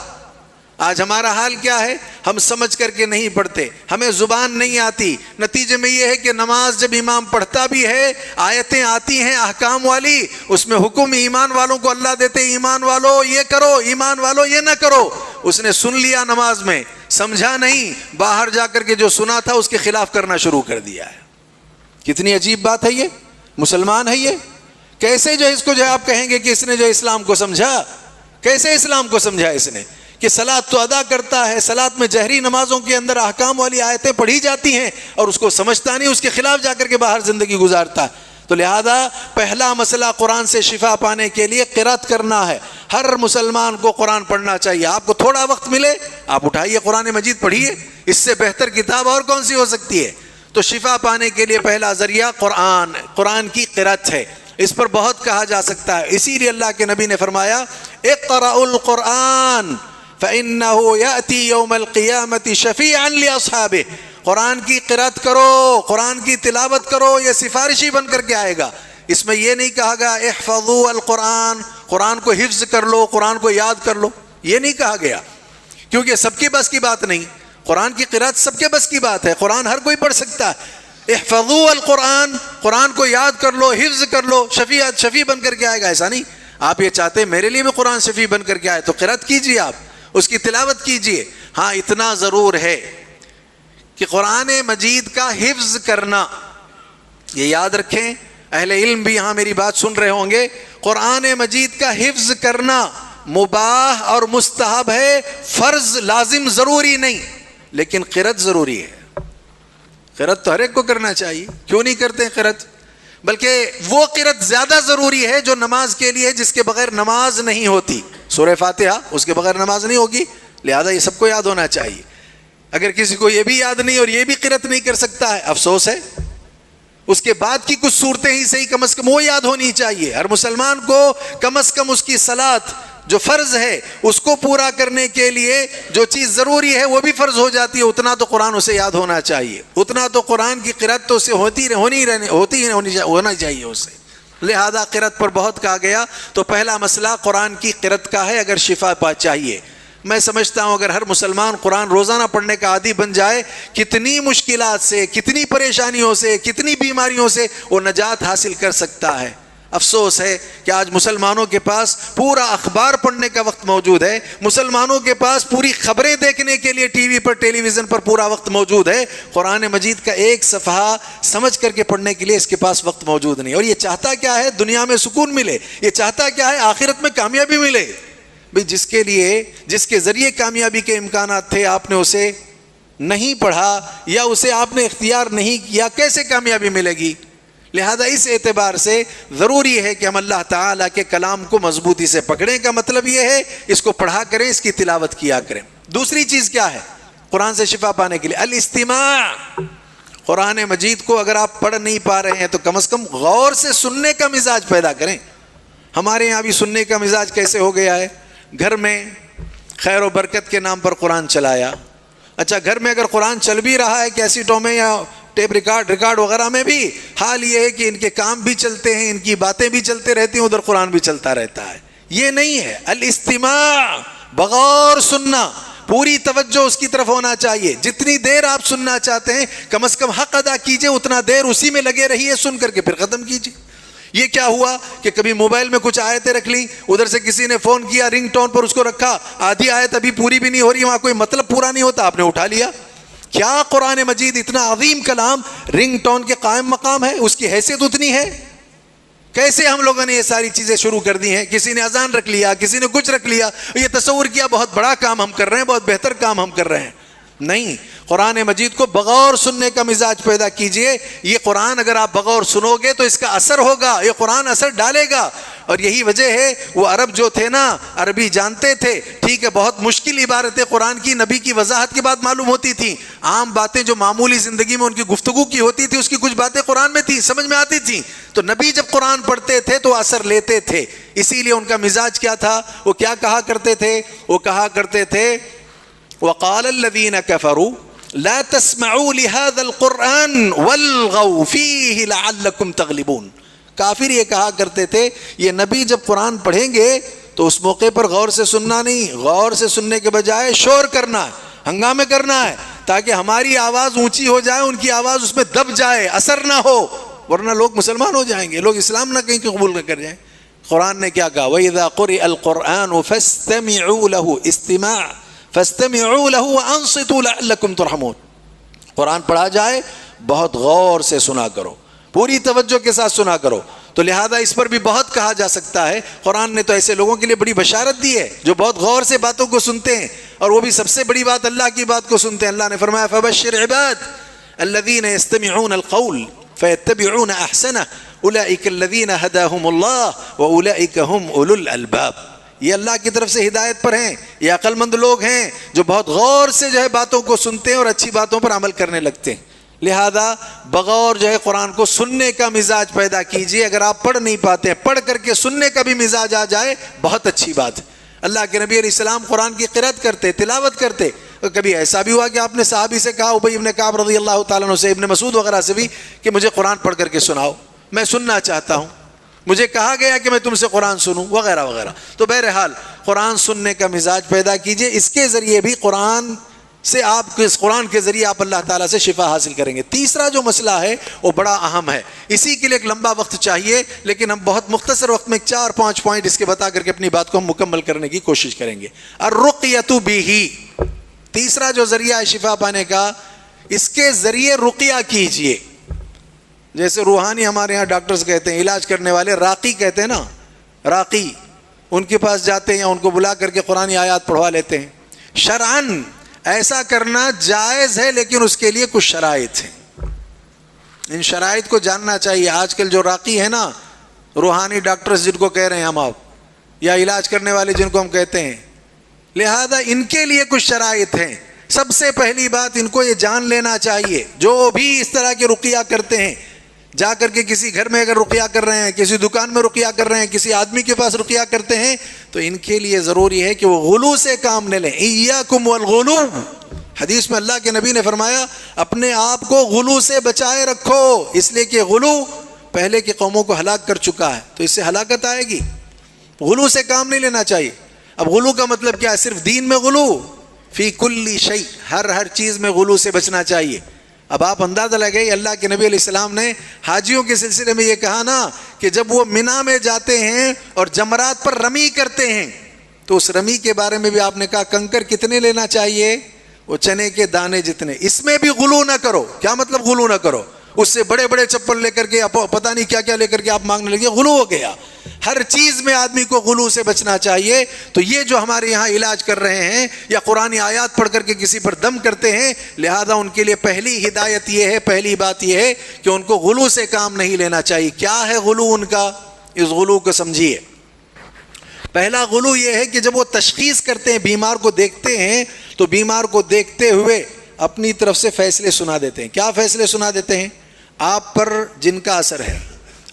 آج ہمارا حال کیا ہے؟ ہم سمجھ کر کے نہیں پڑھتے, ہمیں زبان نہیں آتی. نتیجے میں یہ ہے کہ نماز جب امام پڑھتا بھی ہے, آیتیں آتی ہیں احکام والی, اس میں حکم ایمان والوں کو اللہ دیتے, ایمان والو یہ کرو, ایمان والو یہ نہ کرو. اس نے سن لیا نماز میں, سمجھا نہیں, باہر جا کر کے جو سنا تھا اس کے خلاف کرنا شروع کر دیا ہے. کتنی عجیب بات ہے یہ. مسلمان ہے یہ؟ کیسے جو اس کو جو آپ کہیں گے کہ اس نے جو اسلام کو سمجھا, کیسے اسلام کو سمجھا اس نے کہ صلاۃ تو ادا کرتا ہے, صلاۃ میں جہری نمازوں کے اندر احکام والی آیتیں پڑھی جاتی ہیں اور اس کو سمجھتا نہیں, اس کے خلاف جا کر کے باہر زندگی گزارتا ہے. تو لہذا پہلا مسئلہ قرآن سے شفا پانے کے لیے قرأت کرنا ہے. ہر مسلمان کو قرآن پڑھنا چاہیے. آپ کو تھوڑا وقت ملے آپ اٹھائیے قرآن مجید پڑھیے, اس سے بہتر کتاب اور کون سی ہو سکتی ہے. تو شفا پانے کے لیے پہلا ذریعہ قرآن کی قرأت ہے. اس پر بہت کہا جا سکتا ہے. اسی لیے اللہ کے نبی نے فرمایا اقرأوا القرآن فَإِنَّهُ يَأْتِي يَوْمَ الْقِيَامَةِ شَفِيعًا لِأَصْحَابِهِ. قرآن کی قرأت کرو, قرآن کی تلاوت کرو, یہ سفارشی بن کر کے آئے گا. اس میں یہ نہیں کہا گیا احفظوا القرآن, قرآن کو حفظ کر لو, قرآن کو یاد کر لو, یہ نہیں کہا گیا, کیونکہ سب کے بس کی بات نہیں. قرآن کی قرأت سب کے بس کی بات ہے, قرآن ہر کوئی پڑھ سکتا ہے. احفظوا القرآن, قرآن کو یاد کر لو, حفظ کر لو, شفیع بن کر کے آئے گا, ایسا نہیں. آپ یہ چاہتے ہیں میرے لیے بھی قرآن شفیع بن کر کے آئے تو قرأت کیجیے, آپ اس کی تلاوت کیجیے. ہاں اتنا ضرور ہے کہ قرآن مجید کا حفظ کرنا، یہ یاد رکھیں، اہل علم بھی یہاں میری بات سن رہے ہوں گے، قرآن مجید کا حفظ کرنا مباح اور مستحب ہے، فرض لازم ضروری نہیں، لیکن قرأت ضروری ہے۔ قرأت تو ہر ایک کو کرنا چاہیے، کیوں نہیں کرتے قرأت؟ بلکہ وہ قرأت زیادہ ضروری ہے جو نماز کے لیے، جس کے بغیر نماز نہیں ہوتی۔ سورہ فاتحہ، اس کے بغیر نماز نہیں ہوگی، لہذا یہ سب کو یاد ہونا چاہیے۔ اگر کسی کو یہ بھی یاد نہیں اور یہ بھی قرأت نہیں کر سکتا ہے، افسوس ہے۔ اس کے بعد کی کچھ صورتیں ہی صحیح کم از کم وہ یاد ہونی چاہیے۔ ہر مسلمان کو کم از کم اس کی صلاۃ جو فرض ہے اس کو پورا کرنے کے لیے جو چیز ضروری ہے وہ بھی فرض ہو جاتی ہے، اتنا تو قرآن اسے یاد ہونا چاہیے، اتنا تو قرآن کی قرأت تو اسے ہونا چاہیے اسے۔ لہذا قرأت پر بہت کہا گیا، تو پہلا مسئلہ قرآن کی قرأت کا ہے۔ اگر شفا چاہیے، میں سمجھتا ہوں اگر ہر مسلمان قرآن روزانہ پڑھنے کا عادی بن جائے، کتنی مشکلات سے، کتنی پریشانیوں سے، کتنی بیماریوں سے وہ نجات حاصل کر سکتا ہے۔ افسوس ہے کہ آج مسلمانوں کے پاس پورا اخبار پڑھنے کا وقت موجود ہے، مسلمانوں کے پاس پوری خبریں دیکھنے کے لیے ٹی وی پر، ٹیلی ویژن پر پورا وقت موجود ہے، قرآن مجید کا ایک صفحہ سمجھ کر کے پڑھنے کے لیے اس کے پاس وقت موجود نہیں۔ اور یہ چاہتا کیا ہے؟ دنیا میں سکون ملے، یہ چاہتا کیا ہے؟ آخرت میں کامیابی ملے۔ بھئی جس کے ذریعے کامیابی کے امکانات تھے، آپ نے اسے نہیں پڑھا یا اسے آپ نے اختیار نہیں کیا، کیسے کامیابی ملے گی؟ لہذا اس اعتبار سے ضروری ہے کہ ہم اللہ تعالیٰ کے کلام کو مضبوطی سے پکڑیں۔ کا مطلب یہ ہے اس کو پڑھا کریں، اس کی تلاوت کیا کریں۔ دوسری چیز کیا ہے قرآن سے شفا پانے کے لیے؟ الاستماع۔ قرآن مجید کو اگر آپ پڑھ نہیں پا رہے ہیں تو کم از کم غور سے سننے کا مزاج پیدا کریں۔ ہمارے یہاں بھی سننے کا مزاج کیسے ہو گیا ہے؟ گھر میں خیر و برکت کے نام پر قرآن چلایا۔ اچھا، گھر میں اگر قرآن چل بھی رہا ہے کیسٹوں میں یا ٹیپ ریکارڈ وغیرہ میں بھی، حال یہ ہے کہ ان کے کام بھی چلتے ہیں، ان کی باتیں بھی چلتے رہتی ہیں، ادھر قرآن بھی چلتا رہتا ہے۔ یہ نہیں ہے۔ الاستماع، بغور سننا، پوری توجہ اس کی طرف ہونا چاہیے۔ جتنی دیر آپ سننا چاہتے ہیں کم از کم حق ادا کیجئے، اتنا دیر اسی میں لگے رہیے، سن کر کے پھر ختم کیجئے۔ یہ کیا ہوا کہ کبھی موبائل میں کچھ آیتیں رکھ لیں، ادھر سے کسی نے فون کیا، رنگ ٹون پر اس کو رکھا، آدھی آیت ابھی پوری بھی نہیں ہو رہی، وہاں کوئی مطلب پورا نہیں ہوتا، آپ نے اٹھا لیا۔ کیا قرآن مجید اتنا عظیم کلام رنگ ٹون کے قائم مقام ہے؟ اس کی حیثیت اتنی ہے؟ کیسے ہم لوگوں نے یہ ساری چیزیں شروع کر دی ہیں؟ کسی نے اذان رکھ لیا، کسی نے کچھ رکھ لیا، یہ تصور کیا بہت بڑا کام ہم کر رہے ہیں، بہت بہتر کام ہم کر رہے ہیں۔ نہیں، قرآن مجید کو بغور سننے کا مزاج پیدا کیجئے۔ یہ قرآن اگر آپ بغور سنو گے تو اس کا اثر ہوگا، یہ قرآن اثر ڈالے گا۔ اور یہی وجہ ہے وہ عرب جو تھے نا، عربی جانتے تھے، ٹھیک ہے، بہت مشکل عبارتیں قرآن کی نبی کی وضاحت کے بعد معلوم ہوتی تھیں، عام باتیں جو معمولی زندگی میں ان کی گفتگو کی ہوتی تھی، اس کی کچھ باتیں قرآن میں تھی، سمجھ میں آتی تھیں، تو نبی جب قرآن پڑھتے تھے تو اثر لیتے تھے۔ اسی لیے ان کا مزاج کیا تھا؟ وہ کیا کہا کرتے تھے؟ وہ کہا کرتے تھے وَقَالَ الَّذِينَ كَفَرُوا لَا تَسْمَعُوا لِهَذَا الْقُرْآنِ وَالْغَوْا فِيهِ لَعَلَّكُمْ تَغْلِبُونَ۔ کافر یہ کہا کرتے تھے یہ نبی جب قرآن پڑھیں گے تو اس موقع پر غور سے سننا نہیں، غور سے سننے کے بجائے شور کرنا ہے، ہنگامے کرنا ہے، تاکہ ہماری آواز اونچی ہو جائے، ان کی آواز اس میں دب جائے، اثر نہ ہو، ورنہ لوگ مسلمان ہو جائیں گے، لوگ اسلام نہ کہیں کہ قبول نہ کر جائیں۔ قرآن نے کیا کہا؟ وَإِذَا قُرِئَ الْقُرْآنُ فَاسْتَمِعُوا لَهُ اسْتِمَاعًا فَاسْتَمِعُوا لَهُ وَأَنصِتُوا لَعَلَّكُمْ تُرْحَمُونَ۔ قرآن پڑھا جائے بہت غور سے سنا کرو، پوری توجہ کے ساتھ سنا کرو۔ تو لہذا اس پر بھی بہت کہا جا سکتا ہے۔ قرآن نے تو ایسے لوگوں کے لیے بڑی بشارت دی ہے جو بہت غور سے باتوں کو سنتے ہیں، اور وہ بھی سب سے بڑی بات اللہ کی بات کو سنتے ہیں۔ اللہ نے فرمایا فَبَشِّرْ عِبَادِ الَّذِينَ يَسْتَمِعُونَ الْقَوْلَ فَيَتَّبِعُونَ أَحْسَنَهُ أُولَئِكَ الَّذِينَ هَدَاهُمُ اللَّهُ وَأُولَئِكَ هُمْ أُولُو الْأَلْبَابِ۔ یہ اللہ کی طرف سے ہدایت پر ہیں، یہ عقل مند لوگ ہیں جو بہت غور سے جو ہے باتوں کو سنتے ہیں اور اچھی باتوں پر عمل کرنے لگتے ہیں۔ لہذا بغور جو ہے قرآن کو سننے کا مزاج پیدا کیجئے۔ اگر آپ پڑھ نہیں پاتے ہیں، پڑھ کر کے سننے کا بھی مزاج آ جائے، بہت اچھی بات ہے۔ اللہ کے نبی علیہ السلام قرآن کی قرأت کرتے، تلاوت کرتے۔ کبھی ایسا بھی ہوا کہ آپ نے صحابی سے کہا، ابی بن کعب رضی اللہ تعالیٰ عنہ سے، ابن مسعود وغیرہ سے بھی، کہ مجھے قرآن پڑھ کر کے سناؤ، میں سننا چاہتا ہوں، مجھے کہا گیا کہ میں تم سے قرآن سنوں، وغیرہ وغیرہ۔ تو بہرحال قرآن سننے کا مزاج پیدا کیجئے، اس کے ذریعے بھی قرآن سے آپ اس قرآن کے ذریعے آپ اللہ تعالیٰ سے شفا حاصل کریں گے۔ تیسرا جو مسئلہ ہے وہ بڑا اہم ہے، اسی کے لیے ایک لمبا وقت چاہیے، لیکن ہم بہت مختصر وقت میں 4-5 پوائنٹ اس کے بتا کر کے اپنی بات کو ہم مکمل کرنے کی کوشش کریں گے۔ الرقیۃ بہ، تیسرا جو ذریعہ ہے شفا پانے کا، اس کے ذریعے رقیہ کیجئے. جیسے روحانی ہمارے ہاں ڈاکٹرز کہتے ہیں، علاج کرنے والے راقی کہتے ہیں نا، راقی، ان کے پاس جاتے ہیں یا ان کو بلا کر کے قرآنی آیات پڑھوا لیتے ہیں. شرعاً ایسا کرنا جائز ہے، لیکن اس کے لیے کچھ شرائط ہیں. ان شرائط کو جاننا چاہیے. آج کل جو راقی ہے نا، روحانی ڈاکٹرز جن کو کہہ رہے ہیں ہم آپ، یا علاج کرنے والے جن کو ہم کہتے ہیں، لہذا ان کے لیے کچھ شرائط ہیں. سب سے پہلی بات ان کو یہ جان لینا چاہیے، جو بھی اس طرح کے رقیہ کرتے ہیں، جا کر کے کسی گھر میں اگر رقیہ کر رہے ہیں، کسی دکان میں رقیہ کر رہے ہیں، کسی آدمی کے پاس رقیہ کرتے ہیں، تو ان کے لیے ضروری ہے کہ وہ غلو سے کام نہ لیں. ایاکم والغلو، حدیث میں اللہ کے نبی نے فرمایا اپنے آپ کو غلو سے بچائے رکھو، اس لیے کہ غلو پہلے کی قوموں کو ہلاک کر چکا ہے، تو اس سے ہلاکت آئے گی. غلو سے کام نہیں لینا چاہیے. اب غلو کا مطلب کیا ہے؟ صرف دین میں غلو؟ فی کل شیء، ہر چیز میں غلو سے بچنا چاہیے. اب آپ اندازہ لگائیے، اللہ کے نبی علیہ السلام نے حاجیوں کے سلسلے میں یہ کہا نا کہ جب وہ منا میں جاتے ہیں اور جمرات پر رمی کرتے ہیں، تو اس رمی کے بارے میں بھی آپ نے کہا کنکر کتنے لینا چاہیے؟ وہ چنے کے دانے جتنے. اس میں بھی غلو نہ کرو. کیا مطلب غلو نہ کرو؟ اس سے بڑے بڑے چپل لے کر کے پتہ نہیں کیا کیا لے کر کے آپ مانگنے لگے، غلو ہو گیا. ہر چیز میں آدمی کو غلو سے بچنا چاہیے. تو یہ جو ہمارے یہاں علاج کر رہے ہیں یا قرآن آیات پڑھ کر کے کسی پر دم کرتے ہیں، لہذا ان کے لیے پہلی ہدایت یہ ہے، پہلی بات یہ ہے کہ ان کو غلو سے کام نہیں لینا چاہیے. کیا ہے غلو ان کا؟ اس غلو کو سمجھیے. پہلا غلو یہ ہے کہ جب وہ تشخیص کرتے ہیں، بیمار کو دیکھتے ہیں، تو بیمار کو دیکھتے ہوئے اپنی طرف سے فیصلے سنا دیتے ہیں. کیا فیصلے سنا دیتے ہیں؟ آپ پر جن کا اثر ہے،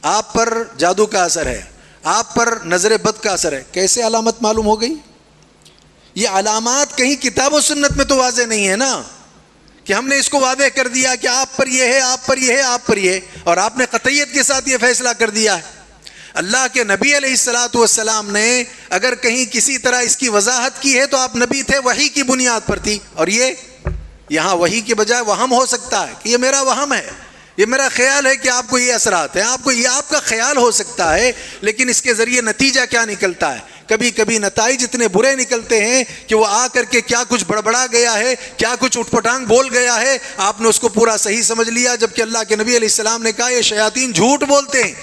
آپ پر جادو کا اثر ہے، آپ پر نظر بد کا اثر ہے. کیسے علامت معلوم ہو گئی؟ یہ علامات کہیں کتاب و سنت میں تو واضح نہیں ہے نا، کہ ہم نے اس کو واضح کر دیا کہ آپ پر یہ ہے، آپ پر یہ ہے، آپ پر یہ ہے، اور آپ نے قطعیت کے ساتھ یہ فیصلہ کر دیا ہے. اللہ کے نبی علیہ الصلوۃ والسلام نے اگر کہیں کسی طرح اس کی وضاحت کی ہے تو آپ نبی تھے، وحی کی بنیاد پر تھی. اور یہ یہاں وحی کے بجائے وہم ہو سکتا ہے کہ یہ میرا وہم ہے، یہ میرا خیال ہے کہ آپ کو یہ اثرات ہیں، آپ کو یہ آپ کا خیال ہو سکتا ہے، لیکن اس کے ذریعے نتیجہ کیا نکلتا ہے؟ کبھی کبھی نتائج اتنے برے نکلتے ہیں کہ وہ آ کر کے کیا کچھ بڑبڑا گیا ہے، کیا کچھ اٹھ پٹانگ بول گیا ہے، آپ نے اس کو پورا صحیح سمجھ لیا، جبکہ اللہ کے نبی علیہ السلام نے کہا یہ شیاطین جھوٹ بولتے ہیں،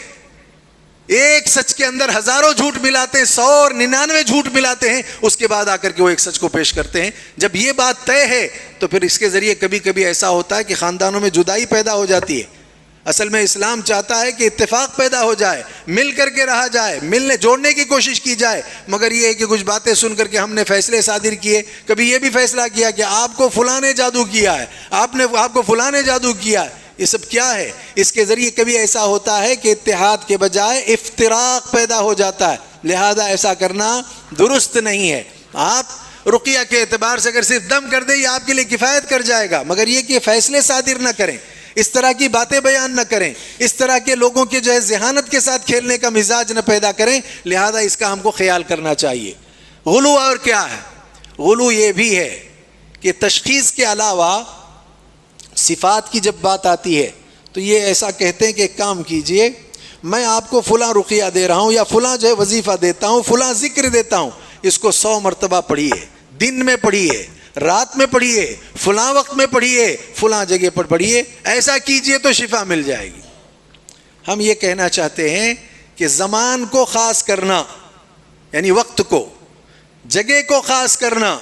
ایک سچ کے اندر ہزاروں جھوٹ ملاتے ہیں، 100 اور 99 جھوٹ ملاتے ہیں، اس کے بعد آ کر کے وہ ایک سچ کو پیش کرتے ہیں. جب یہ بات طے ہے تو پھر اس کے ذریعے کبھی کبھی ایسا ہوتا ہے کہ خاندانوں میں جدائی پیدا ہو جاتی ہے. اصل میں اسلام چاہتا ہے کہ اتفاق پیدا ہو جائے، مل کر کے رہا جائے، ملنے جوڑنے کی کوشش کی جائے. مگر یہ ہے کہ کچھ باتیں سن کر کے ہم نے فیصلے صادر کیے. کبھی یہ بھی فیصلہ کیا کہ آپ کو فلاں نے جادو کیا ہے، آپ کو فلاں نے جادو کیا ہے. یہ سب کیا ہے؟ اس کے ذریعے کبھی ایسا ہوتا ہے کہ اتحاد کے بجائے افتراق پیدا ہو جاتا ہے. لہذا ایسا کرنا درست نہیں ہے. آپ رقیہ کے اعتبار سے اگر صرف دم کر دیں یہ آپ کے لیے کفایت کر جائے گا، مگر یہ کہ فیصلے صادر نہ کریں، اس طرح کی باتیں بیان نہ کریں، اس طرح کے لوگوں کے جو ہے ذہانت کے ساتھ کھیلنے کا مزاج نہ پیدا کریں. لہذا اس کا ہم کو خیال کرنا چاہیے. غلو اور کیا ہے؟ غلو یہ بھی ہے کہ تشخیص کے علاوہ صفات کی جب بات آتی ہے تو یہ ایسا کہتے ہیں کہ ایک کام کیجئے، میں آپ کو فلاں رقیہ دے رہا ہوں یا فلاں جو ہے وظیفہ دیتا ہوں، فلاں ذکر دیتا ہوں، اس کو 100 مرتبہ پڑھیے، دن میں پڑھیے، رات میں پڑھیے، فلاں وقت میں پڑھیے، فلاں جگہ پر پڑھیے، ایسا کیجئے تو شفا مل جائے گی. ہم یہ کہنا چاہتے ہیں کہ زمان کو خاص کرنا، یعنی وقت کو، جگہ کو خاص کرنا،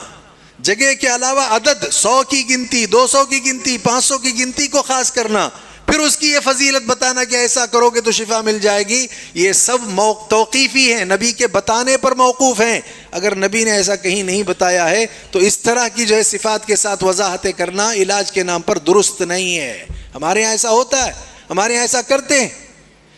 جگہ کے علاوہ عدد 100 کی گنتی، 200 کی گنتی، 500 کی گنتی کو خاص کرنا، پھر اس کی یہ فضیلت بتانا کہ ایسا کرو گے تو شفا مل جائے گی، یہ سب توقیفی ہیں، نبی کے بتانے پر موقوف ہیں. اگر نبی نے ایسا کہیں نہیں بتایا ہے تو اس طرح کی جو ہے صفات کے ساتھ وضاحتیں کرنا علاج کے نام پر درست نہیں ہے. ہمارے یہاں ایسا ہوتا ہے، ہمارے یہاں ایسا کرتے ہیں.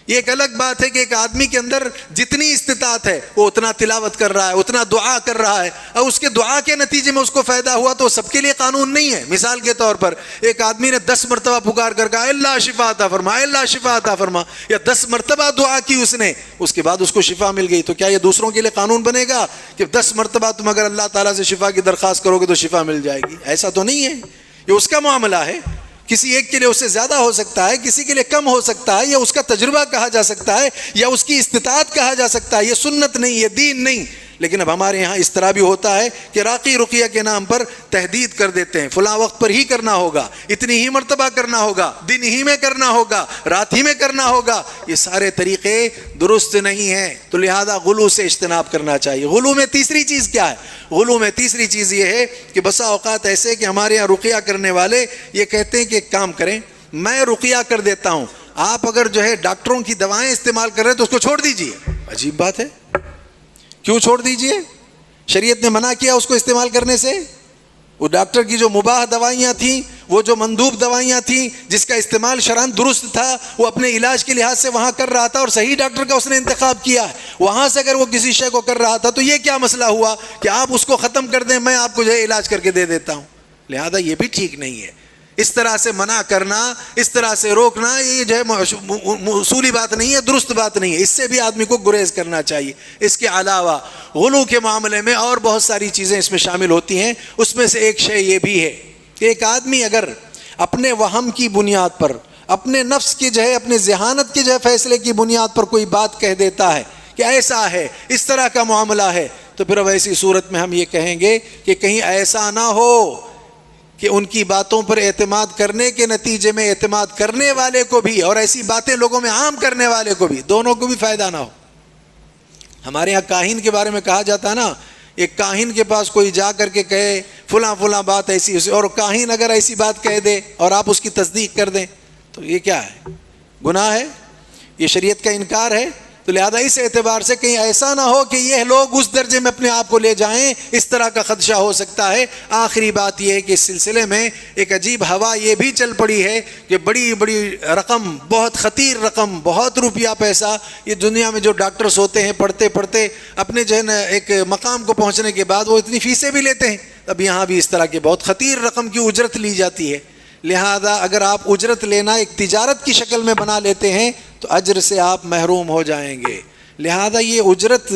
یہ ایک الگ بات ہے کہ ایک آدمی کے اندر جتنی استطاعت ہے وہ اتنا تلاوت کر رہا ہے، اتنا دعا کر رہا ہے، اور اس کے دعا کے نتیجے میں اس کو فائدہ ہوا تو سب کے لیے قانون نہیں ہے. مثال کے طور پر ایک آدمی نے 10 مرتبہ پکار کر کہا اللہ شفا عطا فرما، اللہ شفا عطا فرما، یا 10 مرتبہ دعا کی اس نے، اس کے بعد اس کو شفا مل گئی، تو کیا یہ دوسروں کے لیے قانون بنے گا کہ 10 مرتبہ تم اگر اللہ تعالیٰ سے شفا کی درخواست کرو گے تو شفا مل جائے گی؟ ایسا تو نہیں ہے. یہ اس کا معاملہ ہے. کسی ایک کے لیے اس سے زیادہ ہو سکتا ہے، کسی کے لیے کم ہو سکتا ہے، یا اس کا تجربہ کہا جا سکتا ہے، یا اس کی استطاعت کہا جا سکتا ہے. یہ سنت نہیں، یہ دین نہیں. لیکن اب ہمارے یہاں اس طرح بھی ہوتا ہے کہ راقی رقیہ کے نام پر تحدید کر دیتے ہیں، فلاں وقت پر ہی کرنا ہوگا، اتنی ہی مرتبہ کرنا ہوگا، دن ہی میں کرنا ہوگا، رات ہی میں کرنا ہوگا۔ یہ سارے طریقے درست نہیں ہیں، تو لہذا غلو سے اجتناب کرنا چاہیے۔ غلو میں تیسری چیز کیا ہے؟ غلو میں تیسری چیز یہ ہے کہ بسا اوقات ایسے کہ ہمارے یہاں رقیہ کرنے والے یہ کہتے ہیں کہ ایک کام کریں، میں رقیہ کر دیتا ہوں، آپ اگر جو ہے ڈاکٹروں کی دوائیں استعمال کر رہے ہیں تو اس کو چھوڑ دیجئے۔ عجیب بات ہے، کیوں چھوڑ دیجئے؟ شریعت نے منع کیا اس کو استعمال کرنے سے؟ وہ ڈاکٹر کی جو مباح دوائیاں تھیں، وہ جو مندوب دوائیاں تھیں، جس کا استعمال شرعاً درست تھا، وہ اپنے علاج کے لحاظ سے وہاں کر رہا تھا اور صحیح ڈاکٹر کا اس نے انتخاب کیا ہے، وہاں سے اگر وہ کسی شے کو کر رہا تھا تو یہ کیا مسئلہ ہوا کہ آپ اس کو ختم کر دیں، میں آپ کو جو ہے علاج کر کے دے دیتا ہوں؟ لہذا یہ بھی ٹھیک نہیں ہے۔ اس طرح سے منع کرنا، اس طرح سے روکنا، یہ جو ہے اصولی بات نہیں ہے، درست بات نہیں ہے، اس سے بھی آدمی کو گریز کرنا چاہیے۔ اس کے علاوہ غلو کے معاملے میں اور بہت ساری چیزیں اس میں شامل ہوتی ہیں، اس میں سے ایک شے یہ بھی ہے کہ ایک آدمی اگر اپنے وہم کی بنیاد پر، اپنے نفس کی جو ہے، اپنے ذہانت کی جو ہے فیصلے کی بنیاد پر کوئی بات کہہ دیتا ہے کہ ایسا ہے، اس طرح کا معاملہ ہے، تو پھر اب ایسی صورت میں ہم یہ کہیں گے کہ کہیں ایسا نہ ہو کہ ان کی باتوں پر اعتماد کرنے کے نتیجے میں اعتماد کرنے والے کو بھی اور ایسی باتیں لوگوں میں عام کرنے والے کو بھی، دونوں کو بھی فائدہ نہ ہو۔ ہمارے یہاں کاہن کے بارے میں کہا جاتا ہے نا، ایک کاہن کے پاس کوئی جا کر کے کہے فلاں فلاں بات ایسی، اور کاہن اگر ایسی بات کہہ دے اور آپ اس کی تصدیق کر دیں تو یہ کیا ہے؟ گناہ ہے، یہ شریعت کا انکار ہے۔ تو لہذا اس اعتبار سے کہیں ایسا نہ ہو کہ یہ لوگ اس درجے میں اپنے آپ کو لے جائیں، اس طرح کا خدشہ ہو سکتا ہے۔ آخری بات یہ ہے کہ اس سلسلے میں ایک عجیب ہوا یہ بھی چل پڑی ہے کہ بڑی بڑی رقم، بہت خطیر رقم، بہت روپیہ پیسہ، یہ دنیا میں جو ڈاکٹرز ہوتے ہیں پڑھتے پڑھتے اپنے جو ہے نا ایک مقام کو پہنچنے کے بعد وہ اتنی فیسیں بھی لیتے ہیں۔ اب یہاں بھی اس طرح کی بہت خطیر رقم کی اجرت لی جاتی ہے۔ لہذا اگر آپ اجرت لینا ایک تجارت کی شکل میں بنا لیتے ہیں تو اجر سے آپ محروم ہو جائیں گے۔ لہذا یہ اجرت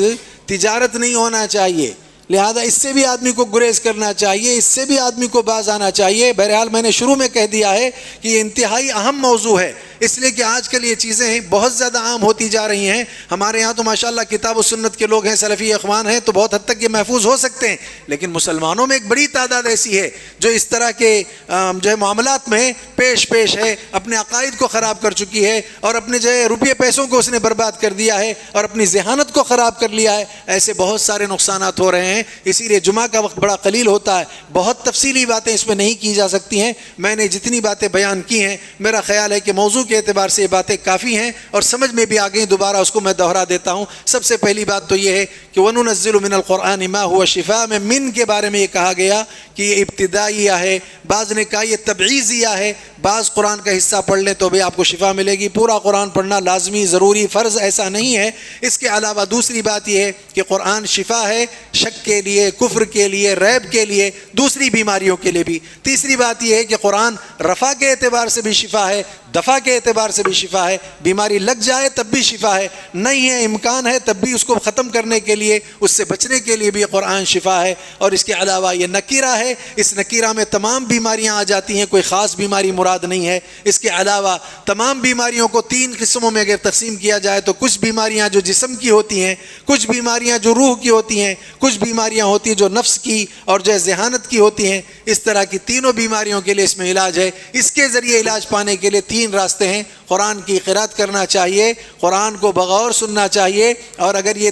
تجارت نہیں ہونا چاہیے، لہذا اس سے بھی آدمی کو گریز کرنا چاہیے، اس سے بھی آدمی کو باز آنا چاہیے۔ بہرحال میں نے شروع میں کہہ دیا ہے کہ یہ انتہائی اہم موضوع ہے، اس لیے کہ آج کل یہ چیزیں بہت زیادہ عام ہوتی جا رہی ہیں۔ ہمارے ہاں تو ماشاءاللہ کتاب و سنت کے لوگ ہیں، سلفی اخوان ہیں، تو بہت حد تک یہ محفوظ ہو سکتے ہیں، لیکن مسلمانوں میں ایک بڑی تعداد ایسی ہے جو اس طرح کے جو ہے معاملات میں پیش ہے، اپنے عقائد کو خراب کر چکی ہے اور اپنے جو ہے روپیے پیسوں کو اس نے برباد کر دیا ہے اور اپنی ذہانت کو خراب کر لیا ہے۔ ایسے بہت سارے نقصانات ہو رہے ہیں، اسی لیے جمعہ کا وقت بڑا قلیل ہوتا ہے، بہت تفصیلی باتیں اس میں نہیں کی جا سکتی ہیں۔ میں نے جتنی باتیں بیان کی ہیں، میرا خیال ہے کہ موضوع کے اعتبار سے یہ باتیں کافی ہیں اور سمجھ میں بھی آ گئی، دوبارہ اس کو میں دوہرا دیتا ہوں۔ سب سے پہلی بات تو یہ ہے کہ وَنُنَزِّلُ مِنَ الْقُرْآنِ مَا هُوَ شِفَاءٌ، میں من کے بارے میں یہ کہا گیا کہ یہ ابتدائیہ ہے، بعض نے کہا یہ تبعیضیہ ہے، بعض قرآن کا حصہ پڑھ لیں تو بھی آپ کو شفا ملے گی، پورا قرآن پڑھنا لازمی ضروری فرض ایسا نہیں ہے۔ اس کے علاوہ دوسری بات یہ ہے کہ قرآن شفا ہے شک کے لیے، کفر کے لیے، ریب کے لیے، دوسری بیماریوں کے لیے بھی۔ تیسری بات یہ ہے کہ قرآن رفع کے اعتبار سے بھی شفا ہے، دفع کے اعتبار سے بھی شفا ہے، بیماری لگ جائے تب بھی شفا ہے، نہیں ہے امکان ہے تب بھی اس کو ختم کرنے کے لیے، اس سے بچنے کے لیے بھی قرآن شفا ہے۔ اور اس کے علاوہ یہ نکیرہ ہے، اس نکیرہ میں تمام بیماریاں آ جاتی ہیں، کوئی خاص بیماری مراد نہیں ہے۔ اس کے علاوہ تمام بیماریوں کو تین قسموں میں اگر تقسیم کیا جائے تو کچھ بیماریاں جو جسم کی ہوتی ہیں، کچھ بیماریاں جو روح کی ہوتی ہیں، کچھ بیماریاں ہوتی ہیں جو نفس کی اور جو ذہانت کی ہوتی ہیں۔ اس طرح کی تینوں بیماریوں کے لیے اس میں علاج ہے۔ اس کے ذریعے علاج پانے کے لیے تین راستے ہیں۔ قرآن کی قرأت کرنا چاہیے، قرآن کو بغور سننا چاہیے، اور اگر یہ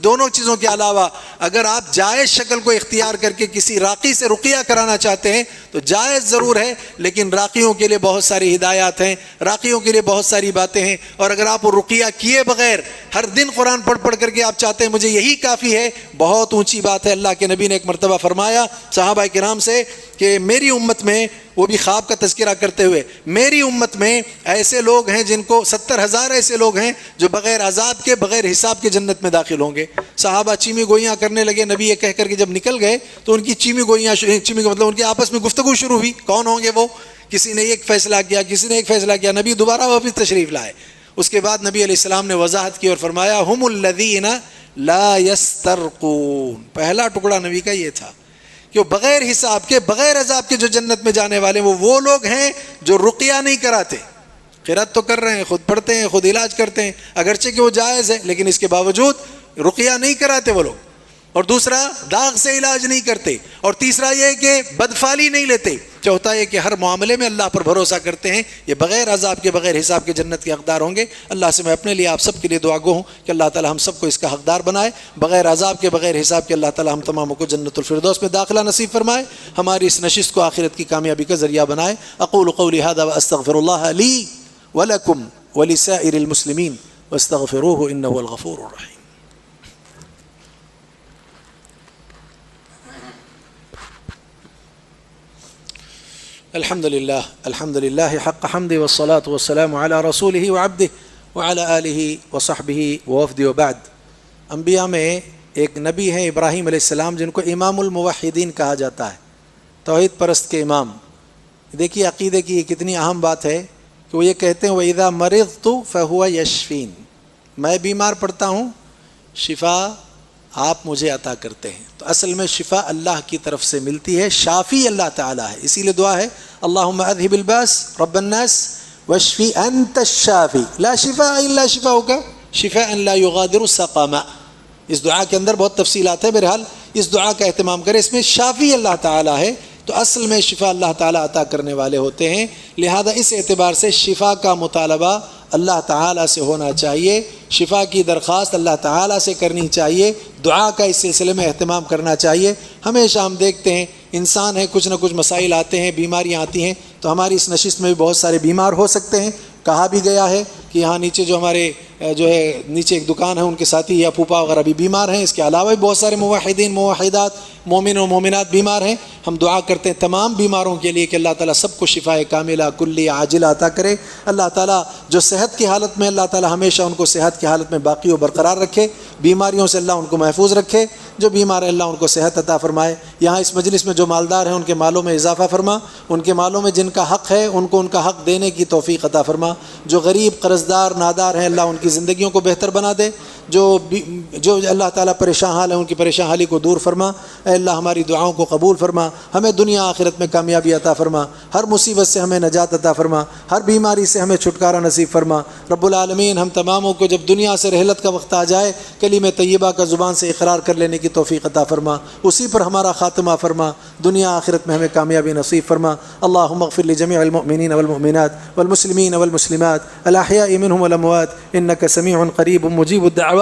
دونوں چیزوں کے علاوہ اگر آپ جائز شکل کو اختیار کر کے کسی راقی سے رقیہ کرانا چاہتے ہیں تو جائز ضرور ہے، لیکن راقیوں کے لیے بہت ساری ہدایات ہیں، راقیوں کے لیے بہت ساری باتیں ہیں۔ اور اگر آپ رقیہ کیے بغیر ہر دن قرآن پڑھ کر کے آپ چاہتے ہیں مجھے یہی کافی ہے، بہت اونچی بات ہے۔ اللہ کے نبی نے ایک مرتبہ فرمایا صحابہ کرام سے کہ میری امت میں، وہ بھی خواب کا تذکرہ کرتے ہوئے، میری امت میں ایسے لوگ ہیں جن کو 70,000 ایسے لوگ ہیں جو بغیر عذاب کے، بغیر حساب کے جنت میں داخل ہوں گے۔ صحابہ چیمی گوئیاں کرنے لگے، نبی یہ کہہ کر کے جب نکل گئے تو ان کی چیمی کا مطلب ان کے آپس میں گفتگو شروع ہوئی، کون ہوں گے وہ؟ کسی نے ایک فیصلہ کیا، کسی نے ایک فیصلہ کیا، نبی دوبارہ واپس تشریف لائے۔ اس کے بعد نبی علیہ السلام نے وضاحت کی اور فرمایا ہم الذین لا یسترقون۔ پہلا ٹکڑا نبی کا یہ تھا کہ وہ بغیر حساب کے، بغیر عذاب کے جو جنت میں جانے والے وہ لوگ ہیں جو رقیہ نہیں کراتے۔ قرأت تو کر رہے ہیں، خود پڑھتے ہیں، خود علاج کرتے ہیں، اگرچہ کہ وہ جائز ہے، لیکن اس کے باوجود رقیہ نہیں کراتے وہ لوگ۔ اور دوسرا داغ سے علاج نہیں کرتے، اور تیسرا یہ کہ بدفعلی نہیں لیتے۔ چوتھا یہ کہ ہر معاملے میں اللہ پر بھروسہ کرتے ہیں، یہ بغیر عذاب کے بغیر حساب کے جنت کے حقدار ہوں گے۔ اللہ سے میں اپنے لیے آپ سب کے لیے دعا گو ہوں کہ اللہ تعالی ہم سب کو اس کا حقدار بنائے، بغیر عذاب کے بغیر حساب کے اللہ تعالی ہم تماموں کو جنت الفردوس میں داخلہ نصیب فرمائے، ہماری اس نشست کو آخرت کی کامیابی کا ذریعہ بنائے۔ اقول قولی ھذا واستغفر اللہ لی ولکم ولسائر المسلمین واستغفروہ انہ هو الغفور الرحیم۔ الحمد للہ حق حمد والصلاة والسلام علی رسولہ وعبدہ وعلی آلہ وصحبہ ووفد وبعد۔ انبیاء میں ایک نبی ہیں ابراہیم علیہ السلام، جن کو امام الموحدین کہا جاتا ہے، توحید پرست کے امام۔ دیکھیے عقیدے کی یہ کتنی اہم بات ہے کہ وہ یہ کہتے ہیں وَإِذَا مَرِضْتُ فَهُوَ يَشْفِينِ، میں بیمار پڑتا ہوں شفا آپ مجھے عطا کرتے ہیں۔ تو اصل میں شفا اللہ کی طرف سے ملتی ہے، شافی اللہ تعالیٰ ہے، اسی لیے دعا ہے اللہم اذہب الباس رب الناس واشفی انت الشافی لا شفاء الا شفاؤک شفاء لا یغادر سقما۔ اس دعا کے اندر بہت تفصیلات ہیں، بہرحال اس دعا کا اہتمام کریں، اس میں شافی اللہ تعالیٰ ہے، تو اصل میں شفا اللہ تعالیٰ عطا کرنے والے ہوتے ہیں، لہذا اس اعتبار سے شفا کا مطالبہ اللہ تعالیٰ سے ہونا چاہیے، شفا کی درخواست اللہ تعالیٰ سے کرنی چاہیے، دعا کا اس سلسلے میں اہتمام کرنا چاہیے۔ ہمیشہ ہم دیکھتے ہیں انسان ہے، کچھ نہ کچھ مسائل آتے ہیں، بیماریاں آتی ہیں، تو ہماری اس نشست میں بھی بہت سارے بیمار ہو سکتے ہیں۔ کہا بھی گیا ہے کہ یہاں نیچے جو ہمارے نیچے ایک دکان ہے، ان کے ساتھی یا پھوپھا وغیرہ بھی بیمار ہیں، اس کے علاوہ بھی بہت سارے موحدین موحدات مومن و مومنات بیمار ہیں۔ ہم دعا کرتے ہیں تمام بیماروں کے لیے کہ اللہ تعالیٰ سب کو شفا کاملہ کلی عاجلہ عطا کرے۔ اللہ تعالیٰ جو صحت کی حالت میں، اللہ تعالیٰ ہمیشہ ان کو صحت کی حالت میں باقی و برقرار رکھے، بیماریوں سے اللہ ان کو محفوظ رکھے، جو بیمار ہیں اللہ ان کو صحت عطا فرمائے۔ یہاں اس مجلس میں جو مالدار ہیں ان کے مالوں میں اضافہ فرما، ان کے مالوں میں جن کا حق ہے ان کو ان کا حق دینے کی توفیق عطا فرما، جو غریب قرضدار نادار ہیں اللہ ان کی زندگیوں کو بہتر بنا دے، جو اللہ تعالیٰ پریشان حال ہے ان کی پریشان حالی کو دور فرما۔ اے اللہ ہماری دعاؤں کو قبول فرما، ہمیں دنیا آخرت میں کامیابی عطا فرما، ہر مصیبت سے ہمیں نجات عطا فرما، ہر بیماری سے ہمیں چھٹکارا نصیب فرما۔ رب العالمین ہم تماموں کو جب دنیا سے رحلت کا وقت آ جائے کلمہ طیبہ کا زبان سے اقرار کر لینے کی توفیق عطا فرما، اسی پر ہمارا خاتمہ فرما، دنیا آخرت میں ہمیں کامیابی نصیب فرما۔ اللہم اغفر لجمیع المؤمنین والمؤمنات والمسلمین والمسلمات الاحیاء منهم والاموات انک سمیع قریب مجیب الدعوات۔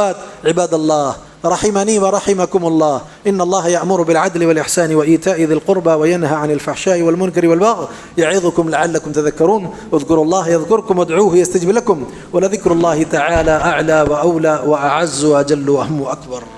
عباد اللہ رحمني ورحمكم الله إن الله يأمر بالعدل والإحسان وإيتاء ذي القربى وينهى عن الفحشاء والمنكر والبغي يعظكم لعلكم تذكرون اذكروا الله يذكركم وادعوه يستجب لكم ولذكر الله تعالى أعلى وأولى وأعز وأجل وأهم وأكبر۔